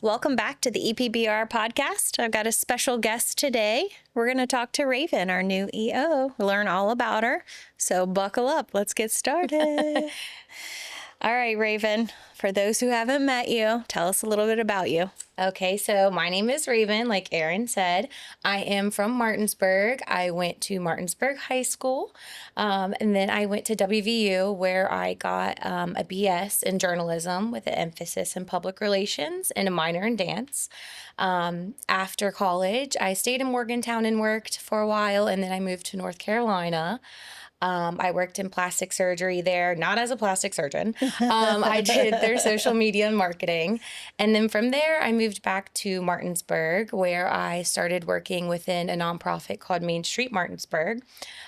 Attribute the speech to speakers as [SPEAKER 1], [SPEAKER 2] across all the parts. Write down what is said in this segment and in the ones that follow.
[SPEAKER 1] Welcome back to the EPBR Podcast. I've got a special guest today. We're going to talk to Raven, our new EO, learn all about her. So buckle up. Let's get started. All right, Raven, for those who haven't met you, tell us a little bit about you.
[SPEAKER 2] Okay, so my name is Raven, like Erin said. I am from Martinsburg. I went to Martinsburg High School, and then I went to WVU where I got a BS in journalism with an emphasis in public relations and a minor in dance. After college, I stayed in Morgantown and worked for a while, and then I moved to North Carolina. I worked in plastic surgery there, not as a plastic surgeon. I did their social media and marketing. And then from there, I moved back to Martinsburg, where I started working within a nonprofit called Main Street Martinsburg.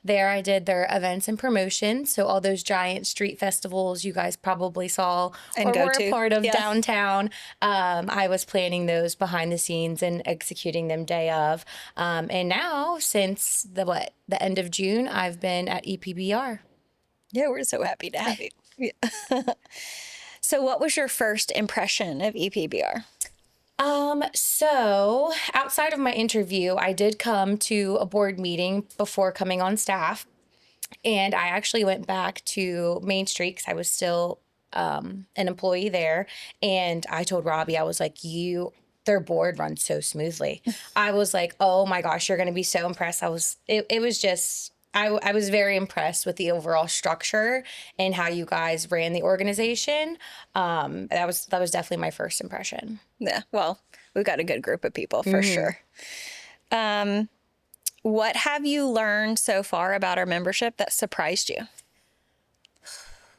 [SPEAKER 2] There I did their events and promotions. So all those giant street festivals you guys probably saw and or were a part of downtown. I was planning those behind the scenes and executing them day of. And now, since the end of June, I've been at EPBR.
[SPEAKER 1] Yeah, we're so happy to have you. Yeah. So what was your first impression of EPBR?
[SPEAKER 2] So outside of my interview, I did come to a board meeting before coming on staff. And I actually went back to Main Street because I was still an employee there. And I told Robbie, I was like, their board runs so smoothly. I was like, oh my gosh, you're going to be so impressed. I was very impressed with the overall structure and how you guys ran the organization. That was definitely my first impression.
[SPEAKER 1] Yeah, well, we've got a good group of people for sure. What have you learned so far about our membership that surprised you?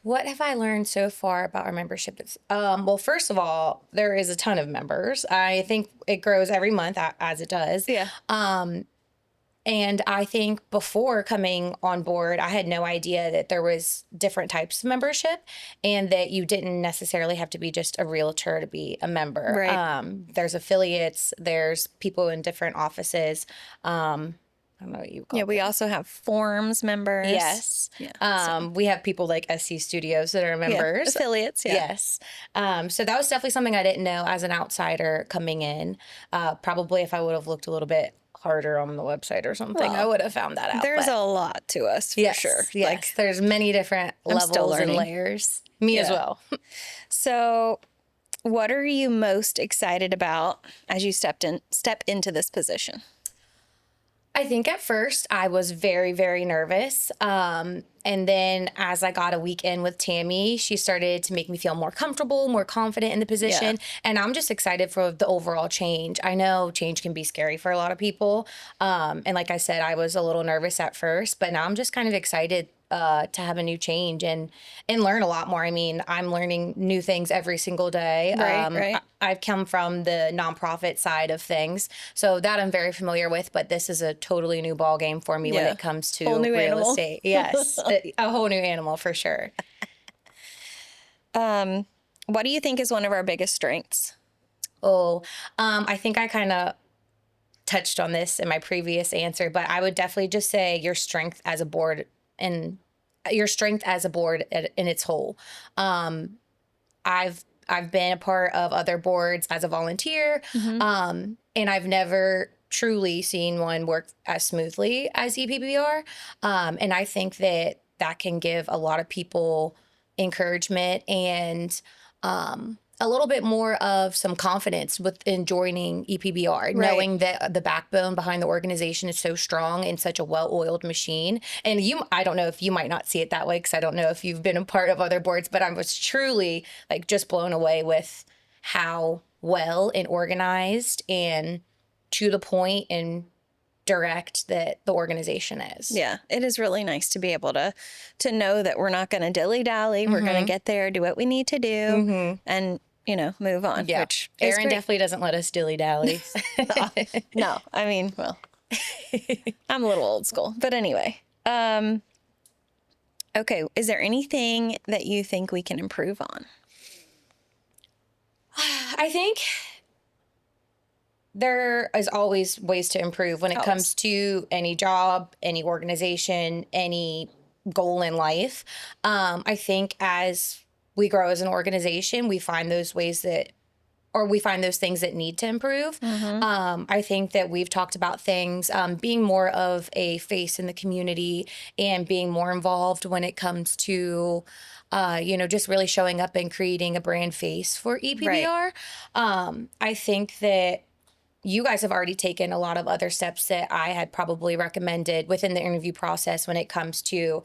[SPEAKER 2] What have I learned so far about our membership? Well, first of all, there is a ton of members. I think it grows every month as it does.
[SPEAKER 1] Yeah.
[SPEAKER 2] And I think before coming on board, I had no idea that there was different types of membership and that you didn't necessarily have to be just a realtor to be a member.
[SPEAKER 1] Right.
[SPEAKER 2] There's affiliates, there's people in different offices. I don't know what you call
[SPEAKER 1] we also have forms members.
[SPEAKER 2] Yes. Yeah. We have people like SC Studios that are members.
[SPEAKER 1] Yeah, affiliates, yeah.
[SPEAKER 2] Yes. So that was definitely something I didn't know as an outsider coming in. Probably if I would have looked a little bit harder on the website or something, I would have found that out.
[SPEAKER 1] There's a lot to us, for sure.
[SPEAKER 2] Yes, like, there's many different levels and layers. Me as well.
[SPEAKER 1] So what are you most excited about as you step into this position?
[SPEAKER 2] I think at first I was very, very nervous. And then as I got a week in with Tammy, she started to make me feel more comfortable, more confident in the position. Yeah. And I'm just excited for the overall change. I know change can be scary for a lot of people. And like I said, I was a little nervous at first, but now I'm just kind of excited to have a new change and learn a lot more. I mean, I'm learning new things every single day.
[SPEAKER 1] Right.
[SPEAKER 2] I've come from the nonprofit side of things, so that I'm very familiar with, but this is a totally new ball game for me when it comes to real estate. Yes, a whole new animal for sure.
[SPEAKER 1] What do you think is one of our biggest strengths?
[SPEAKER 2] I think I kind of touched on this in my previous answer, but I would definitely just say your strength as a board and your strength as a board in its whole. I've been a part of other boards as a volunteer, and I've never truly seen one work as smoothly as EPBR. And I think that can give a lot of people encouragement and a little bit more of some confidence within joining EPBR, knowing that the backbone behind the organization is so strong and such a well-oiled machine. And I don't know if you might not see it that way, because I don't know if you've been a part of other boards, but I was truly like just blown away with how well and organized and to the point and direct that the organization is.
[SPEAKER 1] Yeah, it is really nice to be able to know that we're not going to dilly-dally. We're going to get there, do what we need to do, and, move on.
[SPEAKER 2] Yeah.
[SPEAKER 1] Which
[SPEAKER 2] Erin definitely doesn't let us dilly-dally.
[SPEAKER 1] No, I mean, well, I'm a little old school. But anyway, okay, is there anything that you think we can improve on?
[SPEAKER 2] I think there is always ways to improve when it comes to any job, any organization, any goal in life. I think as we grow as an organization, we find those ways that or we find those things that need to improve. I think that we've talked about things, being more of a face in the community and being more involved when it comes to, just really showing up and creating a brand face for EPBR. I think that you guys have already taken a lot of other steps that I had probably recommended within the interview process when it comes to,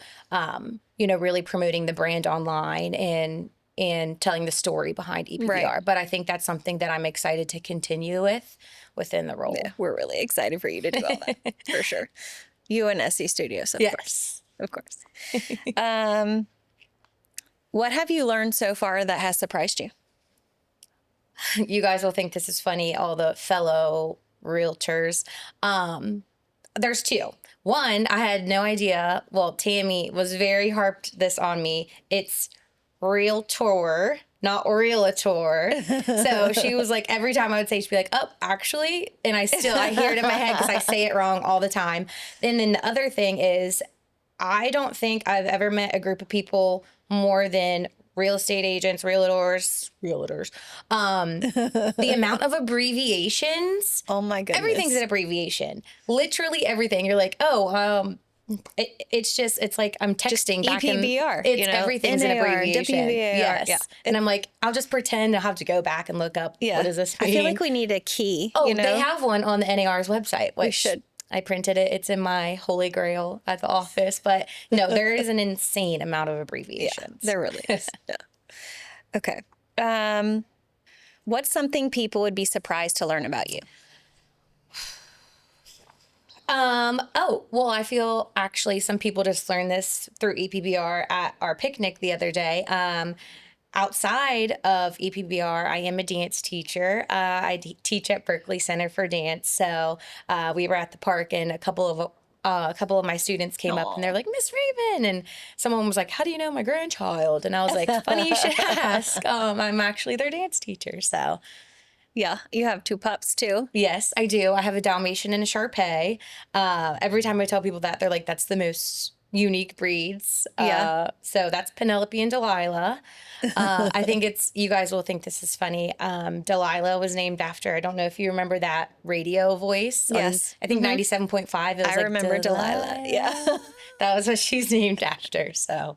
[SPEAKER 2] really promoting the brand online and telling the story behind EPBR.
[SPEAKER 1] Right.
[SPEAKER 2] But I think that's something that I'm excited to continue with within the role.
[SPEAKER 1] Yeah, we're really excited for you to do all that, for sure. You and SE Studios, of course. Of course. What have you learned so far that has surprised you?
[SPEAKER 2] You guys will think this is funny, all the fellow realtors. There's two. One, I had no idea. Well, Tammy was very harped this on me. It's REALTOR, not REALTOR. So she was like, every time I would say, she'd be like, oh, actually. And I hear it in my head because I say it wrong all the time. And then the other thing is, I don't think I've ever met a group of people more than real estate agents, realtors. The amount of abbreviations.
[SPEAKER 1] Oh my goodness.
[SPEAKER 2] Everything's an abbreviation. Literally everything. You're like, it's like I'm texting back in
[SPEAKER 1] EPBR.
[SPEAKER 2] Everything's an
[SPEAKER 1] NAR,
[SPEAKER 2] abbreviation.
[SPEAKER 1] WVAR,
[SPEAKER 2] Yes.
[SPEAKER 1] yeah.
[SPEAKER 2] And I'm like, I'll just pretend I have to go back and look up what does this mean.
[SPEAKER 1] I feel like we need a key.
[SPEAKER 2] Oh, they have one on the NAR's website.
[SPEAKER 1] We should.
[SPEAKER 2] I printed it. It's in my holy grail at the office. But no, there is an insane amount of abbreviations.
[SPEAKER 1] Yeah, there really is. Yeah. Okay. What's something people would be surprised to learn about you?
[SPEAKER 2] I feel actually some people just learned this through EPBR at our picnic the other day. Outside of EPBR, I am a dance teacher. I teach at Berkeley Center for Dance. So we were at the park, and a couple of my students came up, and they're like, Miss Raven, and someone was like, how do you know my grandchild? And I was like, funny you should ask. I'm actually their dance teacher. So
[SPEAKER 1] yeah, you have 2 pups too.
[SPEAKER 2] yes, I do. I have a Dalmatian and a Shar Pei. Every time I tell people that, they're like, that's the most unique breeds.
[SPEAKER 1] Yeah.
[SPEAKER 2] So that's Penelope and Delilah. I think you guys will think this is funny. Delilah was named after, I don't know if you remember that radio voice.
[SPEAKER 1] Yes.
[SPEAKER 2] I think 97.5. It was
[SPEAKER 1] I remember Delilah. Yeah.
[SPEAKER 2] That was what she's named after. So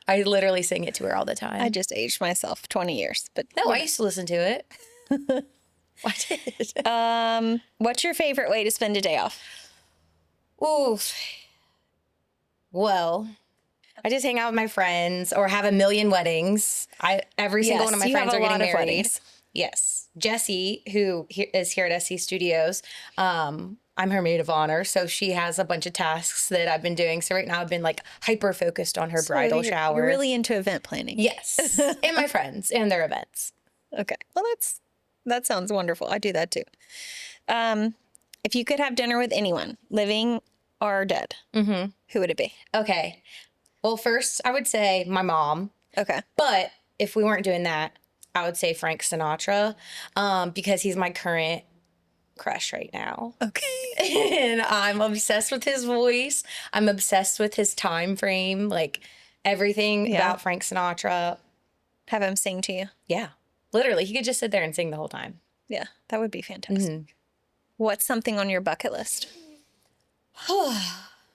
[SPEAKER 2] I literally sing it to her all the time.
[SPEAKER 1] I just aged myself 20 years, but
[SPEAKER 2] No, I used to listen to it. I did.
[SPEAKER 1] what's your favorite way to spend a day off?
[SPEAKER 2] Ooh. Well, I just hang out with my friends or have a million weddings. Every single one of my friends are getting married.
[SPEAKER 1] Weddings.
[SPEAKER 2] Yes. Jessie, who is here at SE Studios, I'm her maid of honor. So she has a bunch of tasks that I've been doing. So right now I've been like hyper focused on her bridal shower.
[SPEAKER 1] You're really into event planning.
[SPEAKER 2] Yes. And my friends and their events.
[SPEAKER 1] Okay. Well, that sounds wonderful. I do that too. If you could have dinner with anyone, living or dead, who would it be?
[SPEAKER 2] Okay. Well, first I would say my mom.
[SPEAKER 1] Okay.
[SPEAKER 2] But if we weren't doing that, I would say Frank Sinatra, because he's my current crush right now.
[SPEAKER 1] Okay.
[SPEAKER 2] And I'm obsessed with his voice. I'm obsessed with his time frame, like everything about Frank Sinatra.
[SPEAKER 1] Have him sing to you.
[SPEAKER 2] Yeah. Literally, he could just sit there and sing the whole time.
[SPEAKER 1] Yeah, that would be fantastic. What's something on your bucket list?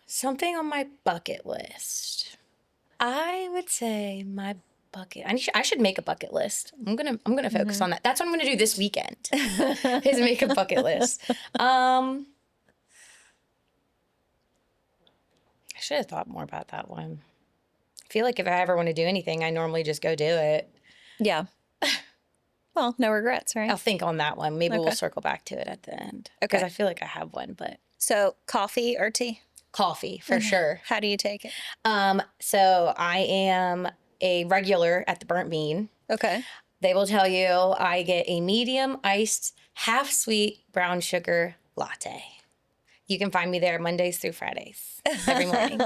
[SPEAKER 2] Something on my bucket list. I would say my bucket. I should make a bucket list. I'm gonna focus on that. That's what I'm gonna do this weekend. Is make a bucket list. I should have thought more about that one. I feel like if I ever want to do anything, I normally just go do it.
[SPEAKER 1] Yeah. Well, no regrets, right?
[SPEAKER 2] I'll think on that one. Maybe we'll circle back to it at the end.
[SPEAKER 1] Okay.
[SPEAKER 2] Because I feel like I have one, but
[SPEAKER 1] So coffee or tea?
[SPEAKER 2] coffee for sure.
[SPEAKER 1] How do you take it?
[SPEAKER 2] So I am a regular at the Burnt Bean.
[SPEAKER 1] Okay.
[SPEAKER 2] They will tell you I get a medium iced, half sweet brown sugar latte. You can find me there Mondays through Fridays every morning.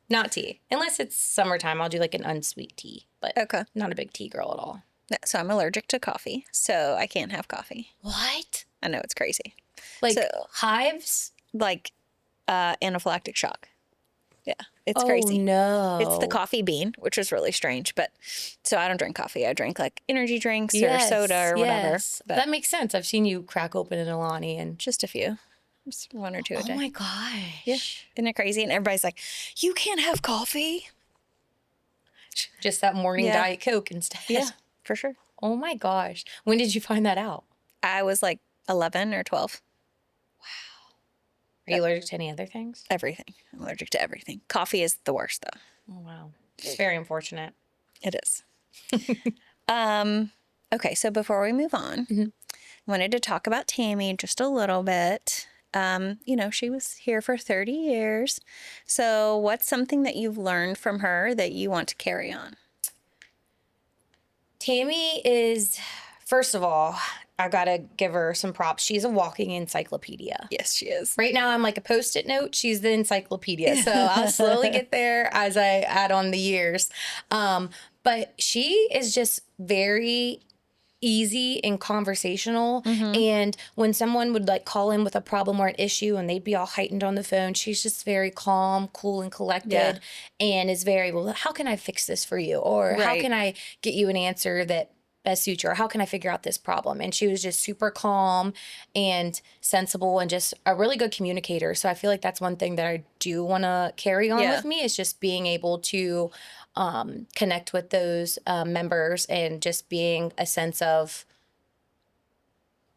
[SPEAKER 2] Not tea. Unless it's summertime, I'll do like an unsweet tea, but
[SPEAKER 1] Okay.
[SPEAKER 2] not a big tea girl at all.
[SPEAKER 1] So I'm allergic to coffee, so I can't have coffee.
[SPEAKER 2] What?
[SPEAKER 1] I know, it's crazy.
[SPEAKER 2] Like
[SPEAKER 1] So-
[SPEAKER 2] hives?
[SPEAKER 1] Like anaphylactic shock. Yeah, it's
[SPEAKER 2] Oh,
[SPEAKER 1] crazy. It's the
[SPEAKER 2] no.
[SPEAKER 1] coffee bean, which is really strange. But so I don't drink coffee. I drink like energy drinks or soda
[SPEAKER 2] Yes,
[SPEAKER 1] or whatever.
[SPEAKER 2] yes.
[SPEAKER 1] But
[SPEAKER 2] That makes sense. I've seen you crack open an Alani and
[SPEAKER 1] just a few, just 1 or 2 a
[SPEAKER 2] oh
[SPEAKER 1] day.
[SPEAKER 2] my
[SPEAKER 1] Yeah,
[SPEAKER 2] gosh.
[SPEAKER 1] isn't it crazy? And everybody's like, "You can't have coffee."
[SPEAKER 2] Just that morning
[SPEAKER 1] Yeah.
[SPEAKER 2] Diet Coke instead.
[SPEAKER 1] Yeah, for sure.
[SPEAKER 2] Oh my gosh. When did you find that out?
[SPEAKER 1] I was like 11 or 12.
[SPEAKER 2] Are you allergic to any other things?
[SPEAKER 1] Everything. I'm allergic to everything. Coffee is the worst, though.
[SPEAKER 2] Oh, wow. It's very unfortunate.
[SPEAKER 1] It is. Okay, so before we move on, I wanted to talk about Tammy just a little bit. She was here for 30 years. So what's something that you've learned from her that you want to carry on?
[SPEAKER 2] Tammy is, first of all, I gotta give her some props. She's a walking encyclopedia.
[SPEAKER 1] Yes, she is.
[SPEAKER 2] Right now, I'm like a Post-it note. She's the encyclopedia. So I'll slowly get there as I add on the years. But she is just very easy and conversational. And when someone would like call in with a problem or an issue and they'd be all heightened on the phone, she's just very calm, cool, and collected and is very, well, how can I fix this for you? Or how
[SPEAKER 1] Right.
[SPEAKER 2] can I get you an answer that best suits you? Or how can I figure out this problem? And she was just super calm and sensible and just a really good communicator. So I feel like that's one thing that I do want to carry on
[SPEAKER 1] Yeah.
[SPEAKER 2] with me is just being able to connect with those members and just being a sense of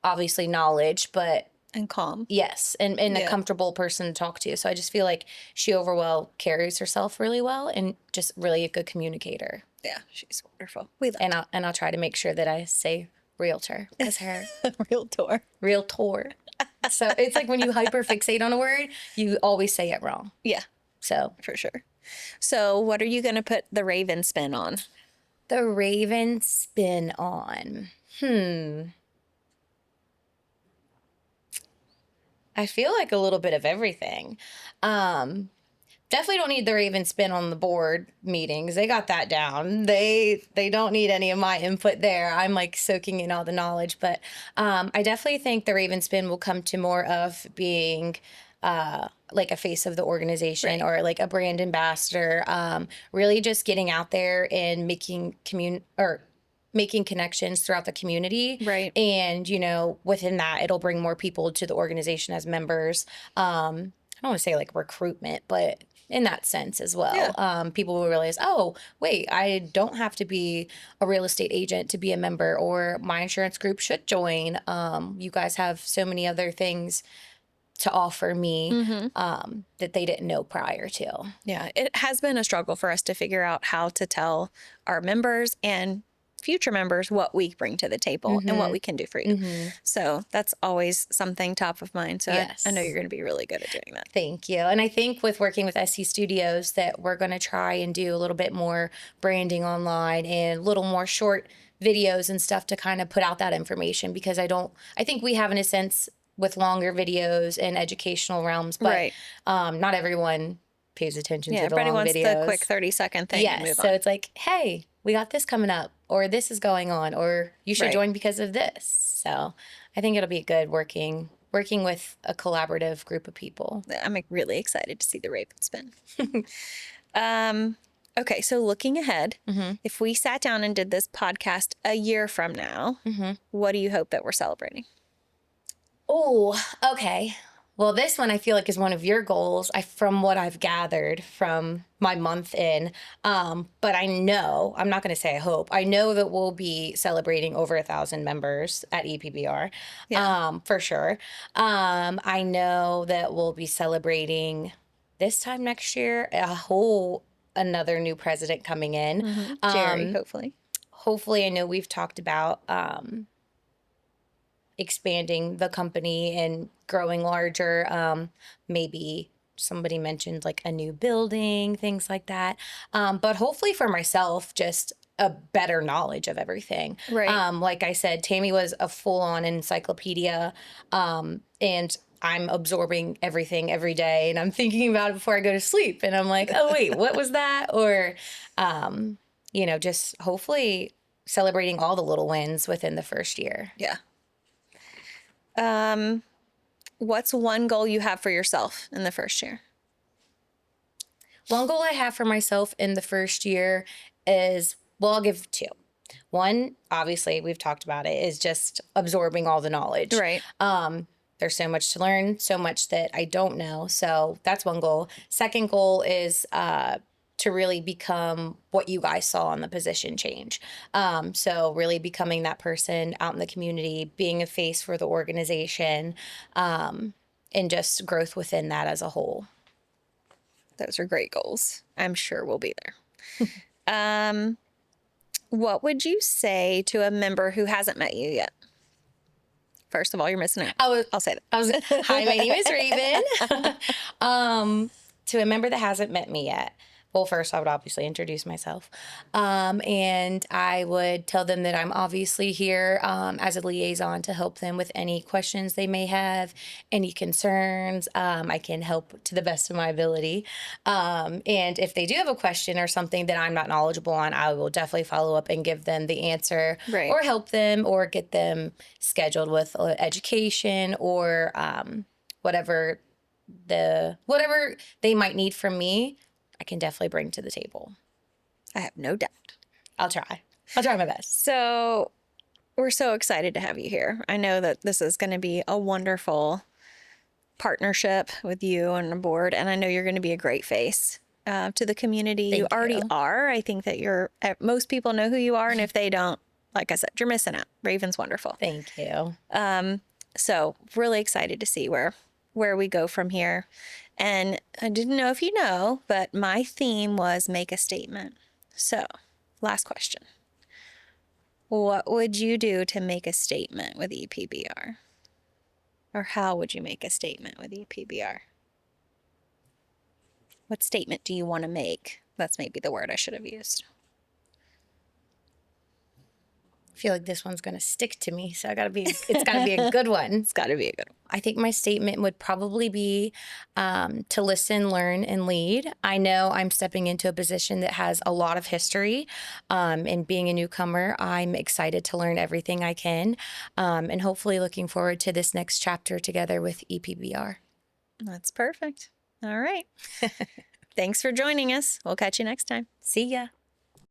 [SPEAKER 2] obviously knowledge, but
[SPEAKER 1] And calm.
[SPEAKER 2] yes, and a
[SPEAKER 1] Yeah.
[SPEAKER 2] comfortable person to talk to. So I just feel like she overall carries herself really well and just really a good communicator.
[SPEAKER 1] Yeah, she's wonderful. We love
[SPEAKER 2] And I'll try to make sure that I say realtor as her
[SPEAKER 1] REALTOR.
[SPEAKER 2] realtor. So it's like when you hyperfixate on a word, you always say it wrong.
[SPEAKER 1] Yeah,
[SPEAKER 2] So
[SPEAKER 1] for sure. So what are you going to put the Raven spin on?
[SPEAKER 2] the Raven spin on. I feel like a little bit of everything. Definitely don't need the Raven spin on the board meetings. They got that down. They don't need any of my input there. I'm like soaking in all the knowledge. But I definitely think the Raven spin will come to more of being like a face of the organization or like a brand ambassador. Really just getting out there and making connections throughout the community.
[SPEAKER 1] Right.
[SPEAKER 2] And, within that, it'll bring more people to the organization as members. I don't want to say like recruitment, but in that sense as well.
[SPEAKER 1] Yeah.
[SPEAKER 2] People will realize, oh, wait, I don't have to be a real estate agent to be a member, or my insurance group should join. You guys have so many other things to offer me that they didn't know prior to.
[SPEAKER 1] Yeah, it has been a struggle for us to figure out how to tell our members and future members what we bring to the table and what we can do for you. So that's always something top of mind. So I know you're going to be really good at doing that.
[SPEAKER 2] Thank you. And I think with working with SC Studios that we're going to try and do a little bit more branding online and a little more short videos and stuff to kind of put out that information, because I think we have in a sense with longer videos and educational realms, but not everyone pays attention to the
[SPEAKER 1] everybody
[SPEAKER 2] long
[SPEAKER 1] wants
[SPEAKER 2] videos.
[SPEAKER 1] the quick 30-second thing and move on.
[SPEAKER 2] So it's like, hey, we got this coming up, or this is going on, or you should join because of this. So I think it'll be good working with a collaborative group of people.
[SPEAKER 1] I'm really excited to see the Raven spin. Okay, so looking ahead, if we sat down and did this podcast a year from now, what do you hope that we're celebrating?
[SPEAKER 2] Oh, okay. Well, this one I feel like is one of your goals, from what I've gathered from my month in. But I know, I'm not going to say I hope, I know that we'll be celebrating over 1,000 members at EPBR, for sure. I know that we'll be celebrating this time next year, another new president coming in.
[SPEAKER 1] Jerry, hopefully.
[SPEAKER 2] Hopefully, I know we've talked about expanding the company and growing larger. Maybe somebody mentioned like a new building, things like that. But hopefully for myself, just a better knowledge of everything.
[SPEAKER 1] Right.
[SPEAKER 2] Like I said, Tammy was a full-on encyclopedia, and I'm absorbing everything every day, and I'm thinking about it before I go to sleep. And I'm like, oh, wait, what was that? Or, just hopefully celebrating all the little wins within the first year.
[SPEAKER 1] Yeah. What's one goal you have for yourself in the first year?
[SPEAKER 2] One goal I have for myself in the first year is, well, I'll give two. One, obviously, we've talked about it, is just absorbing all the knowledge.
[SPEAKER 1] Right.
[SPEAKER 2] There's so much to learn, so much that I don't know. So that's one goal. Second goal is to really become what you guys saw on the position change. So really becoming that person out in the community, being a face for the organization, and just growth within that as a whole.
[SPEAKER 1] Those are great goals. I'm sure we'll be there. What would you say to a member who hasn't met you yet? First of all, you're missing out. I'll say that.
[SPEAKER 2] Hi, my name is Raven. To a member that hasn't met me yet, well, first I would obviously introduce myself. And I would tell them that I'm obviously here as a liaison to help them with any questions they may have, any concerns. I can help to the best of my ability. And if they do have a question or something that I'm not knowledgeable on, I will definitely follow up and give them the answer,
[SPEAKER 1] Right.
[SPEAKER 2] or help them or get them scheduled with education or whatever they might need from me. I can definitely bring to the table.
[SPEAKER 1] I have no doubt.
[SPEAKER 2] I'll try my best.
[SPEAKER 1] So we're so excited to have you here. I know that this is going to be a wonderful partnership with you and the board, and I know you're going to be a great face to the community.
[SPEAKER 2] Thank
[SPEAKER 1] you already
[SPEAKER 2] you.
[SPEAKER 1] are. I think that most people know who you are, and if they don't, like I said, you're missing out. Raven's wonderful.
[SPEAKER 2] Thank you.
[SPEAKER 1] So really excited to see where we go from here. And I didn't know if you know, but my theme was make a statement. So last question. What would you do to make a statement with EPBR? Or how would you make a statement with EPBR? What statement do you want to make? That's maybe the word I should have used.
[SPEAKER 2] I feel like this one's going to stick to me, so it's got to be a good one.
[SPEAKER 1] It's got to be a good one.
[SPEAKER 2] I think my statement would probably be to listen, learn, and lead. I know I'm stepping into a position that has a lot of history, and being a newcomer, I'm excited to learn everything I can, and hopefully looking forward to this next chapter together with EPBR.
[SPEAKER 1] That's perfect. All right. Thanks for joining us. We'll catch you next time.
[SPEAKER 2] See ya.